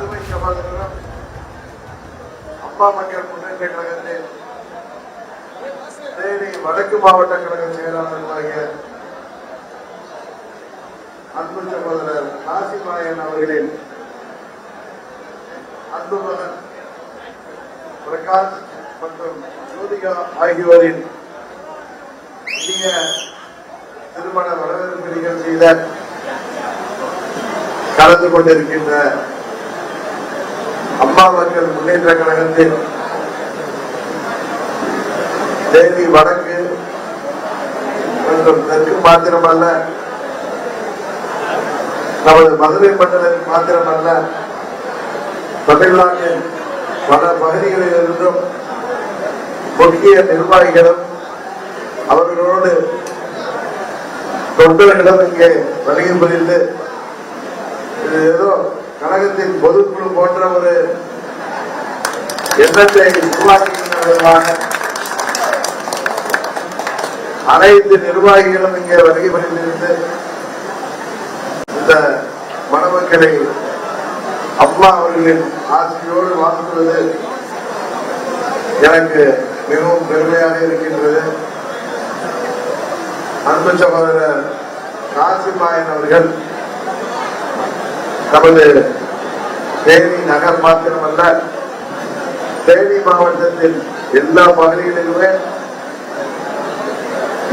அருமை சகோதரரும் அம்மா மக்கள் முன்னேற்ற கழகத்தின் தேனி வடக்கு மாவட்ட கழக செயலாளர்களாகிய அன்பு சகோதரர் காசிமாயன் அவர்களின் அன்பு மகன் பிரகாஷ் மற்றும் ஜோதிகா ஆகியோரின் இனிய திருமண வரவேற்பு நிகழ்ச்சியில் கலந்து கொண்டிருக்கின்ற அம்மா மக்கள் முன்னேற்ற கழகத்தின் தேனி வடக்கு மற்றும் தெற்கு மாத்திரமல்ல, நமது மதுரை மண்டலம் மாத்திரமல்ல, தமிழ்நாட்டின் பல பகுதிகளில் இருந்தும் முக்கிய நிர்வாகிகளும் அவர்களோடு தொண்டர்களும் இங்கே வருகை புரிந்து ஏதோ கழகத்தின் பொதுக்குழு போன்ற ஒரு எண்ணத்தை உருவாக்குகின்றன. அனைத்து நிர்வாகிகளும் இங்கே வருகை புரிந்திருந்து இந்த மணமக்களை அம்மா அவர்களின் ஆசையோடு வாழ்த்துவது எனக்கு மிகவும் பெருமையாக இருக்கின்றது. அன்பு சகோதரர் காசிமாயன் அவர்கள் நமது தேனி நகர் மாத்திரமல்ல, தேனி மாவட்டத்தின் எல்லா பகுதிகளிலுமே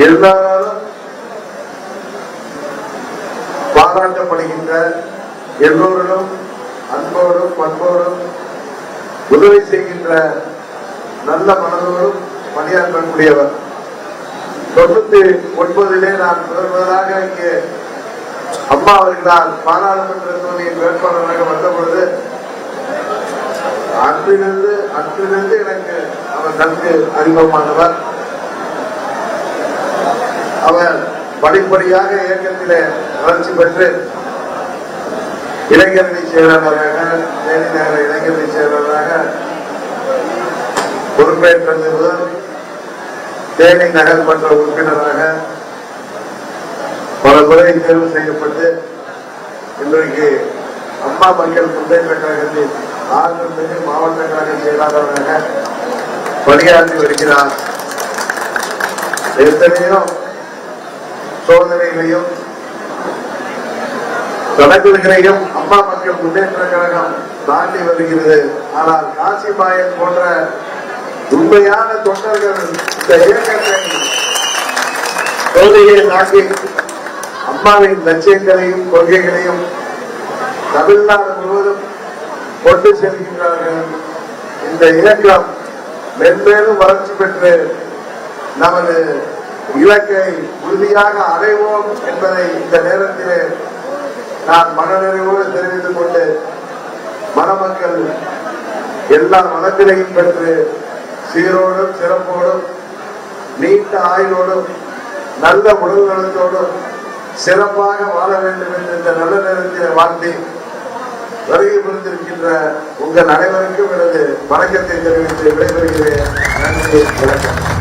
எல்லாரும் பாராட்டப்படுகின்ற, எல்லோரும் அன்போடும் பண்போடும் உதவி செய்கின்ற நல்ல மனதோடும் பணியாற்றக்கூடியவர். 99 நான் முதல்வதாக இங்கே அம்மா அவர்களால் பாராளுமன்ற தொகுதியின் வேட்பாளராக வந்த பொழுது அன்றிலிருந்து எனக்கு அவர் நன்கு அறிமுகமானவர். அவர் படிப்படியாக இயக்கத்திலே வளர்ச்சி பெற்று இளைஞரணி செயலாளராக, தேனி நகர இளைஞரணி செயலாளராக பொறுப்பேற்றது முதல் தேனி நகர்மன்ற உறுப்பினராக பல முறை தேர்வு செய்யப்பட்டு இன்றைக்கு அம்மா மக்கள் முன்னேற்ற கழகத்தின் 4 மாவட்ட கழக செயலாளராக பணியாற்றி வருகிறார். எத்தனையோ சோதனைகளையும் தடங்கல்களையும் அம்மா மக்கள் முன்னேற்ற கழகம் தாண்டி வருகிறது. ஆனால் காசிமாயன் போன்ற உண்மையான தொண்டர்கள் இந்த இயக்கத்தை சோதனையை தாண்டி அம்மாவின் லட்சியங்களையும் கொள்கைகளையும் தமிழ்நாடு முழுவதும் கொண்டு செல்கின்றார்கள். இந்த இயக்கம் மென்மேலும் வளர்ச்சி பெற்று நமது இலக்கை உறுதியாக அடைவோம் என்பதை இந்த நேரத்திலே நான் மனநிறைவோடு தெரிவித்துக் கொண்டு, மணமக்கள் எல்லா மனத்திலையும் பெற்று சீரோடும் சிறப்போடும் நீண்ட ஆயுளோடும் நல்ல உடல் நலத்தோடும் சிறப்பாக வாழ வேண்டும் என்று இந்த நல்ல நேரத்தில் வாழ்த்தி வருகை புரிந்திருக்கின்ற உங்கள் அனைவருக்கும் எனது வணக்கத்தை தெரிவித்து விடைபெறுகிறேன். நன்றி, வணக்கம்.